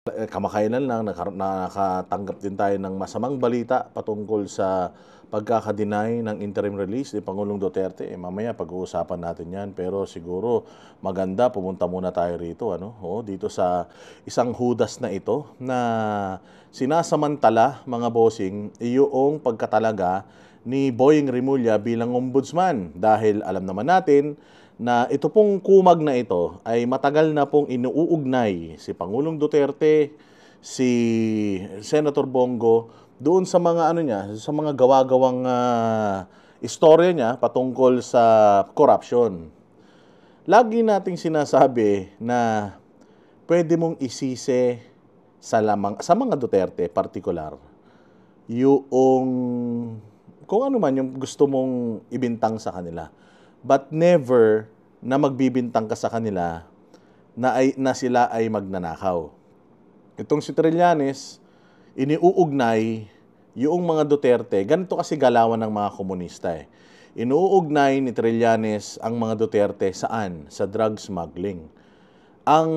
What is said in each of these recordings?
Kamakailan lang nakatanggap din tayo ng masamang balita patungkol sa pagkaka-deny ng interim release ni Pangulong Duterte. Mamaya pag-uusapan natin 'yan, pero siguro maganda pumunta muna tayo rito dito sa isang hudas na ito na sinasamantala mga bossing iyong pagkatalaga ni Boying Rimulya bilang ombudsman dahil alam naman natin na ito pong kumag na ito ay matagal na pong inuugnay si Pangulong Duterte, si Senator Bongo doon sa mga sa mga gawa-gawang istorya niya patungkol sa corruption. Lagi nating sinasabi na pwede mong isisi sa mga Duterte partikular yung kung ano man yung gusto mong ibintang sa kanila. But never na magbibintang ka sa kanila na sila ay magnanakaw. Itong si Trillanes, iniuugnay yung mga Duterte. Ganito kasi galawan ng mga komunista eh. Inuugnay ni Trillanes ang mga Duterte saan? Sa drug smuggling. Ang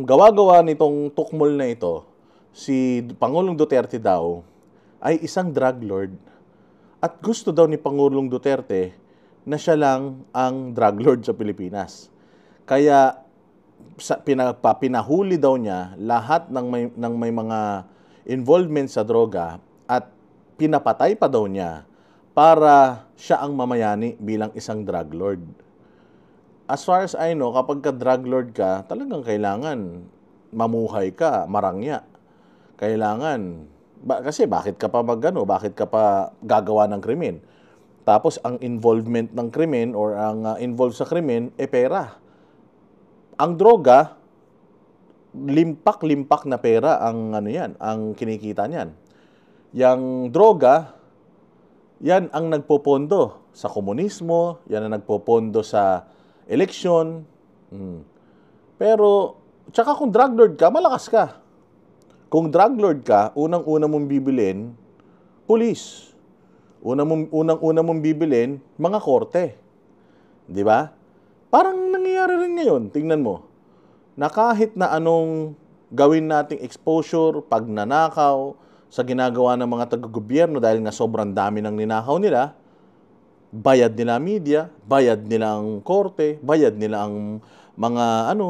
gawa-gawa nitong tukmol na ito, si Pangulong Duterte daw ay isang drug lord. At gusto daw ni Pangulong Duterte na siya lang ang drug lord sa Pilipinas. Kaya pinahuli daw niya lahat ng may mga involvement sa droga at pinapatay pa daw niya para siya ang mamayani bilang isang drug lord. As far as I know, kapag ka drug lord ka, talagang kailangan mamuhay ka, marangya. Kailangan, kasi bakit ka pa bakit ka pa gagawa ng krimen? Tapos ang involvement ng krimen or ang involved sa krimen pera. Ang droga, limpak-limpak na pera ang ang kinikita niyan. Yang droga, yan ang nagpopondo sa komunismo, yan ang nagpopondo sa eleksyon. Pero tsaka kung drug lord ka, malakas ka. Kung drug lord ka, unang-una mong bibilin, pulis. Unang-una mong bibilin, mga korte. Di ba? Parang nangyayari rin ngayon, tingnan mo, na kahit na anong gawin nating exposure, pagnanakaw, sa ginagawa ng mga taga-gobyerno dahil nga sobrang dami ng ninakaw nila, bayad nila media, bayad nila ang korte, bayad nila ang mga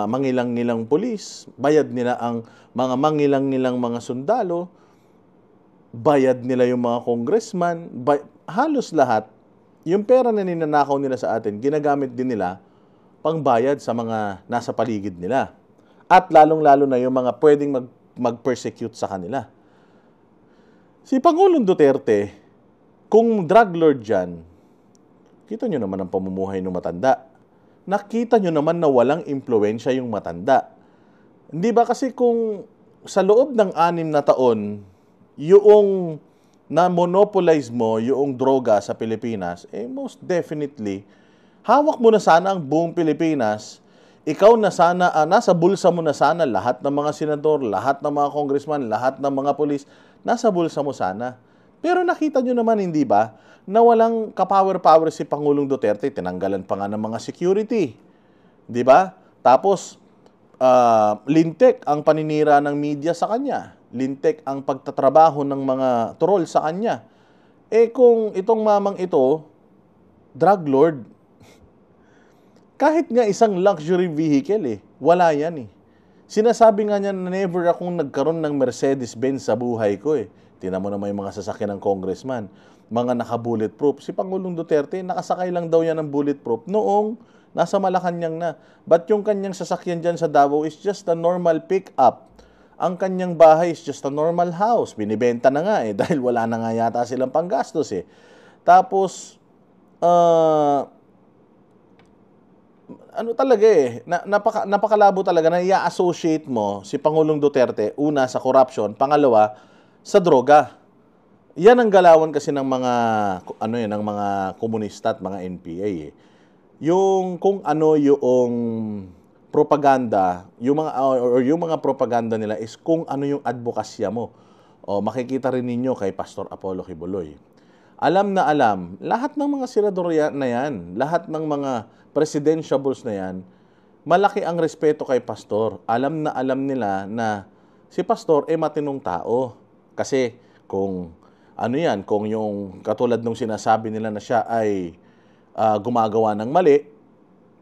mangilang-ngilang pulis, bayad nila ang mga mangilang-ngilang mga sundalo, bayad nila yung mga congressman, halos lahat, yung pera na ninanakaw nila sa atin, ginagamit din nila pangbayad sa mga nasa paligid nila. At lalong-lalo na yung mga pwedeng mag-persecute sa kanila. Si Pangulong Duterte, kung drug lord dyan, kita nyo naman ang pamumuhay ng matanda. Nakita nyo naman na walang impluensya yung matanda. Hindi ba kasi kung sa loob ng 6 na taon, yung na-monopolize mo yung droga sa Pilipinas, most definitely, hawak mo na sana ang buong Pilipinas, ikaw na sana, nasa bulsa mo na sana lahat ng mga senador, lahat ng mga congressman, lahat ng mga polis, nasa bulsa mo sana. Pero nakita nyo naman, hindi ba, na walang kapower-power si Pangulong Duterte, tinanggalan pa nga ng mga security. Di ba? Tapos, lintik ang paninira ng media sa kanya. Lintik ang pagtatrabaho ng mga troll sa kanya. Kung itong mamang ito, drug lord, kahit nga isang luxury vehicle wala yan Sinasabi nga niya na never akong nagkaroon ng Mercedes-Benz sa buhay ko Tingnan mo naman yung mga sasakyan ng congressman, mga naka-bulletproof. Si Pangulong Duterte, nakasakay lang daw yan ng bulletproof noong nasa Malacanang na. But yung kanyang sasakyan dyan sa Davao is just a normal pick-up. Ang kanyang bahay is just a normal house. Binibenta na nga dahil wala na nga yata silang panggastos Tapos, talaga napakalabo talaga na i-associate mo si Pangulong Duterte, una sa corruption, pangalawa, sa droga. Yan ang galawan kasi ng mga, ng mga komunista at mga NPA Yung kung ano yung propaganda, yung mga propaganda nila is kung ano yung advokasya mo. Makikita rin ninyo kay Pastor Apollo Kibuloy. Alam na alam, lahat ng mga senador na yan, lahat ng mga presidentiables na yan, malaki ang respeto kay Pastor. Alam na alam nila na si pastor matinong tao. Kasi kung ano yan, kung yung katulad nung sinasabi nila na siya ay gumagawa ng mali,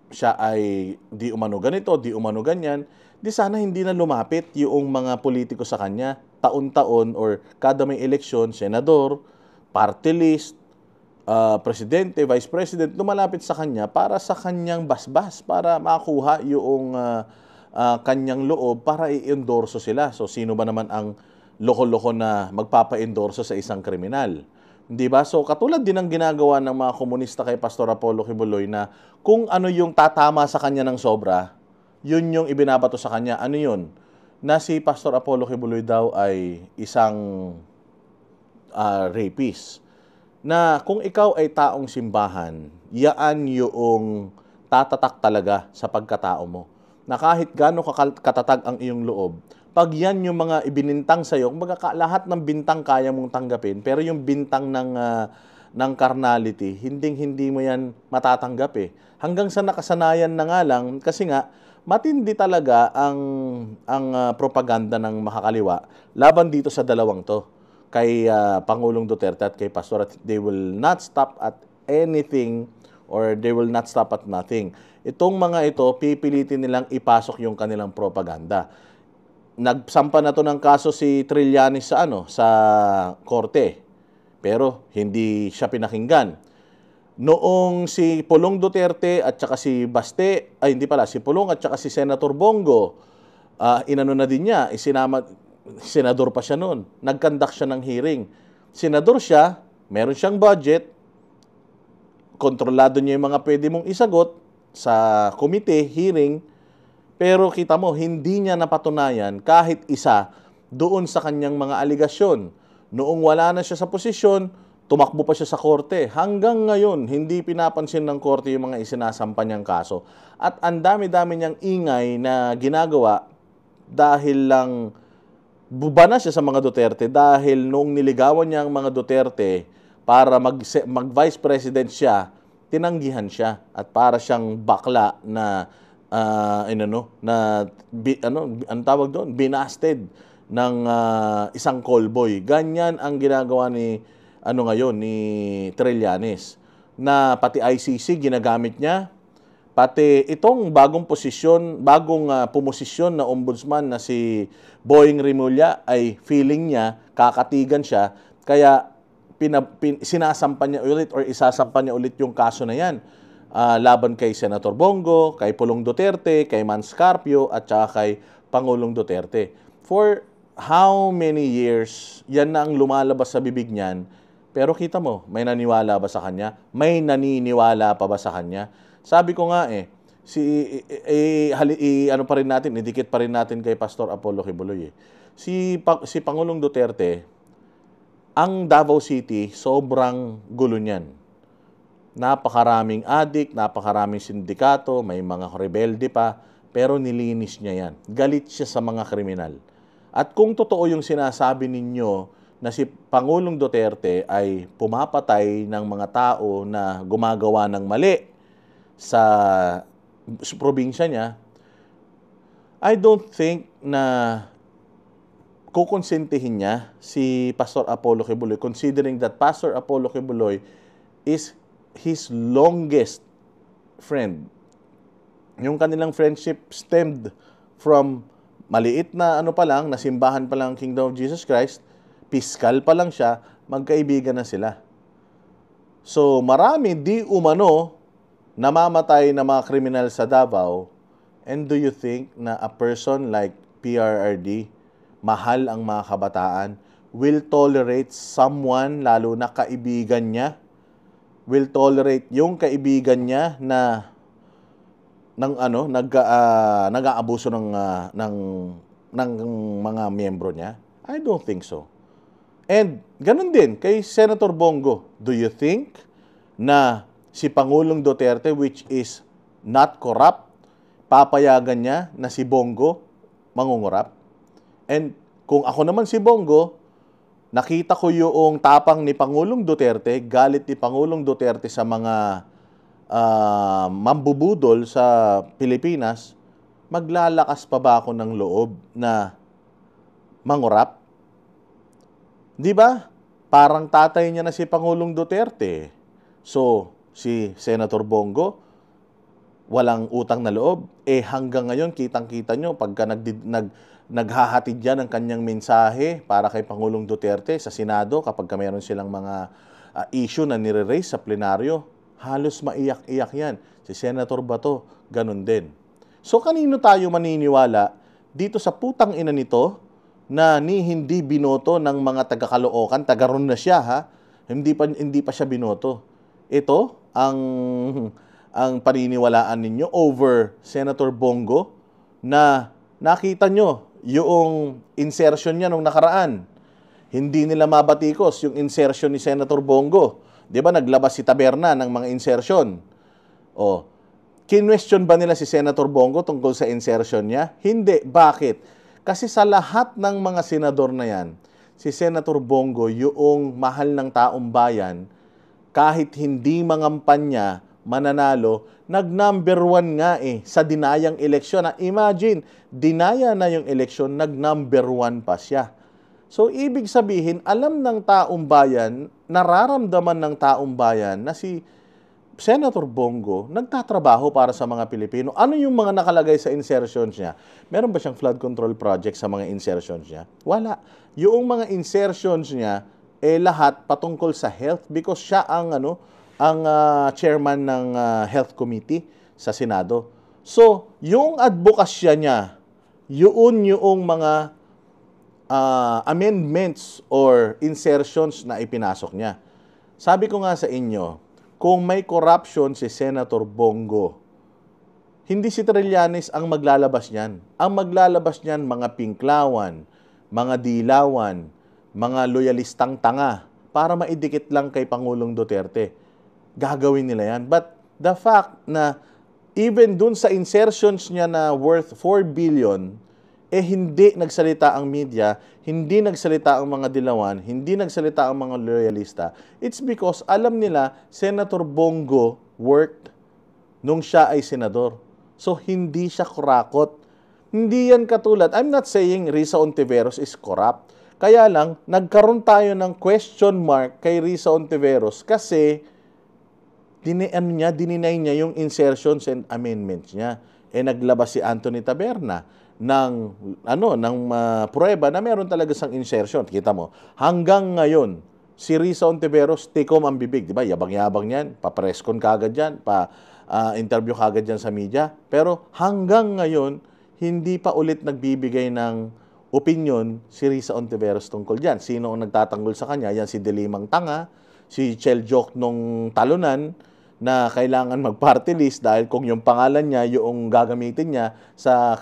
siya ay di umano ganito, di umano ganyan, di sana hindi na lumapit yung mga politiko sa kanya taon-taon or kada may eleksyon, senador, party list, presidente, vice president, lumalapit sa kanya para sa kanyang basbas, para makuha yung kanyang loob para i-endorso sila. So, sino ba naman ang loko-loko na magpapa-endorso sa isang kriminal? Di ba? So, katulad din ng ginagawa ng mga komunista kay Pastor Apollo Kibuloy na kung ano yung tatama sa kanya ng sobra, yun yung ibinabato sa kanya. Ano yun? Na si Pastor Apollo Kibuloy daw ay isang rapist. Na kung ikaw ay taong simbahan, yaan yung tatatak talaga sa pagkatao mo. Na kahit gaano katatag ang iyong loob, pag yan yung mga ibinintang sa'yo, kumbaga lahat ng bintang kaya mong tanggapin, pero yung bintang ng carnality, hindi mo yan matatanggap eh. Hanggang sa nakasanayan na nga lang, kasi nga, matindi talaga ang propaganda ng makakaliwa laban dito sa dalawang to, kay Pangulong Duterte at kay Pastor. They will not stop at anything or they will not stop at nothing. Itong mga ito, pipilitin nilang ipasok yung kanilang propaganda. Nagsampa na to ng kaso si Trillanes sa korte, pero hindi siya pinakinggan. Noong si Pulong Duterte at saka si Baste, si Pulong at saka si Senator Bongo, inano na din niya, senador pa siya noon, nagkandak siya ng hearing. Senador siya, meron siyang budget, kontrolado niya yung mga pwede mong isagot sa komite, hearing, pero kita mo, hindi niya napatunayan kahit isa doon sa kanyang mga aligasyon. Noong wala na siya sa posisyon, tumakbo pa siya sa korte. Hanggang ngayon, hindi pinapansin ng korte yung mga isinasampa niyang kaso. At ang dami-dami niyang ingay na ginagawa dahil lang buba na siya sa mga Duterte, dahil noong niligawan niya ang mga Duterte para mag-vice president siya, tinanggihan siya at para siyang bakla na ang tawag doon, binasted ng isang callboy. Ganyan ang ginagawa ni ni Trillanes, na pati ICC ginagamit niya, pati itong bagong pumosisyon na ombudsman na si Boying Rimulya ay feeling niya kakatigan siya, kaya sinasampa niya ulit or isasampa niya ulit yung kaso na yan. Laban kay Senator Bongo, kay Pulong Duterte, kay Manscarpio, at saka kay Pangulong Duterte. For how many years, yan na ang lumalabas sa bibig niyan, pero kita mo, may naniwala ba sa kanya? May naniniwala pa ba sa kanya? Sabi ko nga idikit pa rin natin kay Pastor Apollo Kibuloy eh. Si Pangulong Duterte, ang Davao City, sobrang gulo niyan. Napakaraming adik, napakaraming sindikato, may mga rebelde pa, pero nilinis niya yan. Galit siya sa mga kriminal. At kung totoo yung sinasabi ninyo na si Pangulong Duterte ay pumapatay ng mga tao na gumagawa ng mali sa probinsya niya, I don't think na kukonsintihin niya si Pastor Apollo Kibuloy, considering that Pastor Apollo Kibuloy is his longest friend. Yung kanilang friendship stemmed from maliit na na simbahan pa lang Kingdom of Jesus Christ, piskal pa lang siya, magkaibigan na sila. So marami di umano namamatay na mga kriminal sa Davao, and do you think na a person like PRRD, mahal ang mga kabataan, will tolerate someone, lalo na kaibigan niya, will tolerate yung kaibigan niya na nag-aabuso ng mga miyembro niya? I don't think so. And ganun din kay Senator Bongo. Do you think na si Pangulong Duterte, which is not corrupt, papayagan niya na si Bongo mangungurap? And kung ako naman si Bongo, nakita ko yung tapang ni Pangulong Duterte, galit ni Pangulong Duterte sa mga mambubudol sa Pilipinas, maglalakas pa ba ako ng loob na mangurap? Di ba? Parang tatay niya na si Pangulong Duterte. So, si Senator Bongo, walang utang na loob. Hanggang ngayon, kitang-kita nyo, pagka naghahatid yan ng kanyang mensahe para kay Pangulong Duterte sa Senado, kapag meron silang mga issue na nire-raise sa plenaryo, halos maiyak-iyak yan. Si Senator Bato, ganun din. So, kanino tayo maniniwala dito sa putang ina nito na hindi binoto ng mga taga-Caloocan, taga-ron na siya, ha? Hindi pa siya binoto. Ito ang paniniwalaan ninyo over Senator Bongo na nakita nyo yung insertion niya nung nakaraan. Hindi nila mabatikos yung insertion ni Senator Bongo. 'Di ba naglabas si Taberna ng mga insertion? O, kinwestiyon ba nila si Senator Bongo tungkol sa insertion niya? Hindi. Bakit? Kasi sa lahat ng mga senador na yan, si Senator Bongo, yung mahal ng taong bayan, kahit hindi mangampanya, mananalo, nag-number 1 nga sa dinayang eleksyon. Imagine, dinaya na yung eleksyon, nag-number 1 pa siya. So, ibig sabihin, alam ng taong bayan, nararamdaman ng taong bayan na si Senator Bongo nagtatrabaho para sa mga Pilipino. Ano yung mga nakalagay sa insertions niya? Meron ba siyang flood control project sa mga insertions niya? Wala. Yung mga insertions niya, lahat patungkol sa health because siya ang chairman ng Health Committee sa Senado. So, yung advokasya niya, yung mga amendments or insertions na ipinasok niya. Sabi ko nga sa inyo, kung may corruption si Senator Bongo, hindi si Trillanes ang maglalabas niyan. Ang maglalabas niyan, mga pinklawan, mga dilawan, mga loyalistang tanga, para maidikit lang kay Pangulong Duterte. Gagawin nila yan. But the fact na even dun sa insertions niya na worth 4 billion, hindi nagsalita ang media, hindi nagsalita ang mga dilawan, hindi nagsalita ang mga loyalista. It's because alam nila, Senator Bongo worked nung siya ay senador. So, hindi siya kurakot. Hindi yan katulad. I'm not saying Risa Ontiveros is corrupt. Kaya lang, nagkaroon tayo ng question mark kay Risa Ontiveros kasi dininay niya yung insertions and amendments niya. Naglabas si Anthony Taberna ng pruweba na meron talaga sang insertion. Kita mo, hanggang ngayon, si Risa Ontiveros, tikom ang bibig. Diba? Yabang-yabang yan. Pa-presscon kagad yan. Pa-interview kagad yan sa media. Pero hanggang ngayon, hindi pa ulit nagbibigay ng opinion si Risa Ontiveros tungkol dyan. Sino ang nagtatanggol sa kanya? Yan si Dilimang Tanga, si Chel Joc nung talunan, na kailangan mag-party list dahil kung yung pangalan niya, yung gagamitin niya sa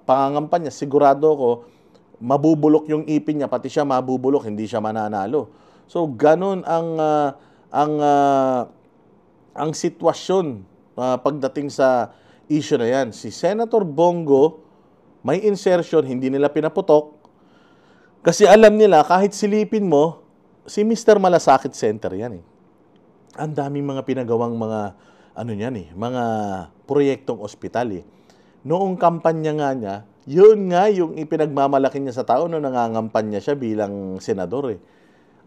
pangangampanya, sigurado ko, mabubulok yung ipin niya, pati siya mabubulok, hindi siya mananalo. So, ganun ang sitwasyon pagdating sa issue na yan. Si Senator Bongo, may insertion, hindi nila pinaputok, kasi alam nila, kahit silipin mo, si Mr. Malasakit Center yan ang daming mga pinagawang mga mga proyektong ospital Noong kampanya nga niya, yun nga yung ipinagmamalaki niya sa tao nung nangangampanya siya bilang senador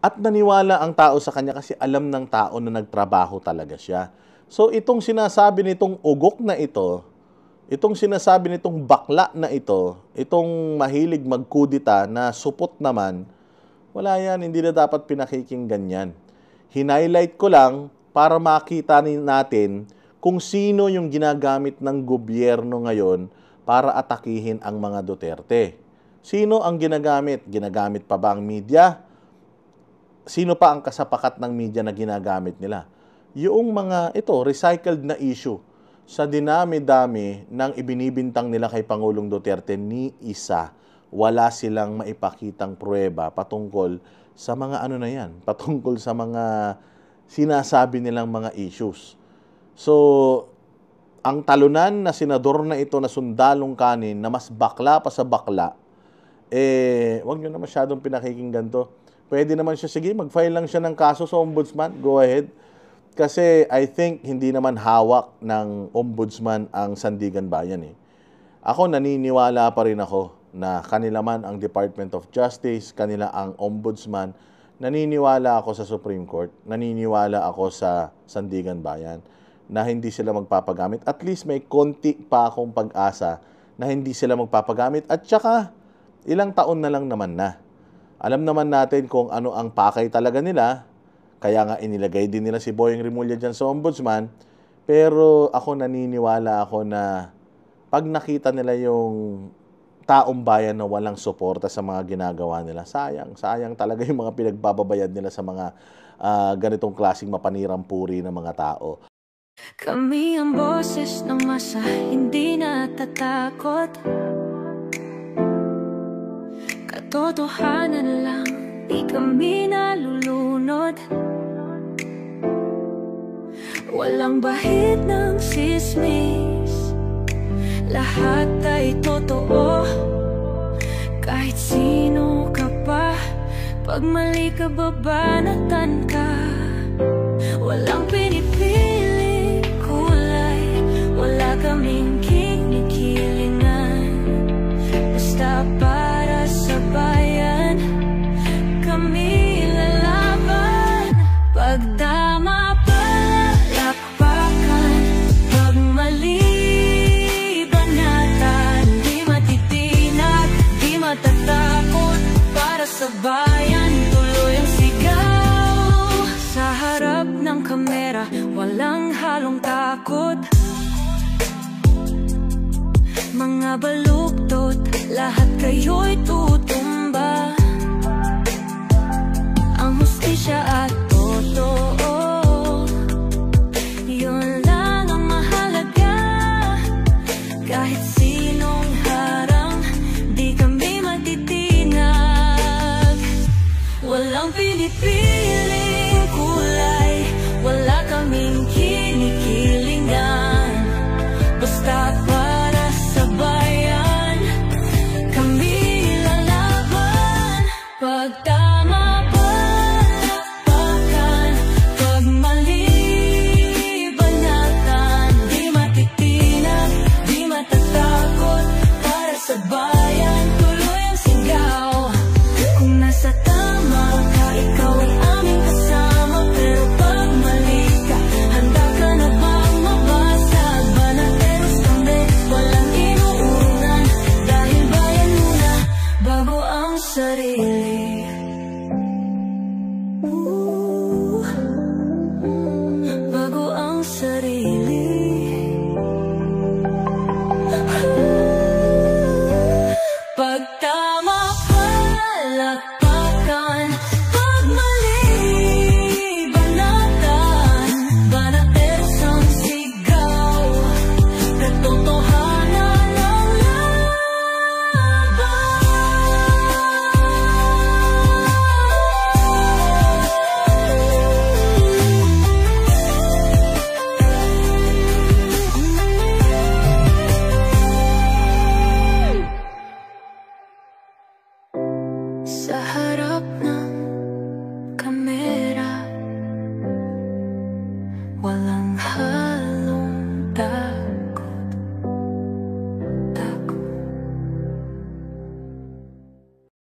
At naniwala ang tao sa kanya kasi alam ng tao na nagtrabaho talaga siya. So itong sinasabi nitong ugok na ito, itong sinasabi nitong bakla na ito, itong mahilig magkudita na supot naman, wala yan, hindi na dapat pinakikinggan yan. Hinighlight ko lang para makita natin kung sino yung ginagamit ng gobyerno ngayon para atakihin ang mga Duterte. Sino ang ginagamit? Ginagamit pa ba ang media? Sino pa ang kasapakat ng media na ginagamit nila? Yung mga recycled na issue sa dinami-dami ng ibinibintang nila kay Pangulong Duterte ni isa, wala silang maipakitang pruweba patungkol sa mga patungkol sa mga sinasabi nilang mga issues. So, ang talunan na senador na ito na sundalong kanin na mas bakla pa sa bakla, wag nyo na masyadong pinakikinggan to. Pwede naman siya, sige, mag-file lang siya ng kaso sa ombudsman, go ahead. Kasi I think hindi naman hawak ng ombudsman ang Sandigan Bayan Ako naniniwala pa rin ako na kanila man ang Department of Justice, kanila ang Ombudsman, naniniwala ako sa Supreme Court, naniniwala ako sa Sandigan Bayan na hindi sila magpapagamit. At least may konti pa akong pag-asa na hindi sila magpapagamit. At saka, ilang taon na lang naman na. Alam naman natin kung ano ang pakay talaga nila. Kaya nga inilagay din nila si Boyeng Rimulya dyan sa Ombudsman. Pero ako naniniwala ako na pag nakita nila yung taong bayan na walang suporta sa mga ginagawa nila, sayang talaga yung mga pinagbababayad nila sa mga ganitong klaseng mapanirang puri ng mga tao. Kami ang boses ng masa, hindi natatakot. Katotohanan lang, di kami nalulunod. Walang bahid ng sismis, lahat ay totoo. Kahit sino ka pa, pag mali ka babanatan ka. Walang pinipili kulay, wala kaming kinikilingan. Basta para sa bayan, kami lalaban. Pagdama palakpakan, pag mali banatan. Di matitinag, di matatakot, para sa bayan tuloy ang sigaw. Sa harap ng kamera, walang halong takot. Mga baluktot, lahat kayo'y tutumba. Ang hustisya at totoo, yun lang ang mahalaga. Kahit sinong harang, di kami matitinag. Walang pinipiling kulay, wala kaming kinikilingan. Basta para sa bayan, kami lalaban. Pagtama palakpakan, pag mali banatan. Di matitinag, di matatakot, para sa bayan tuloy ang sigaw. Kung nasa tama ka, ikaw ay aming kasama. Pero pag mali ka, handa ka na bang mabasag? Banateros kami, walang inuunan. Dahil bayan muna, bago ang sarili.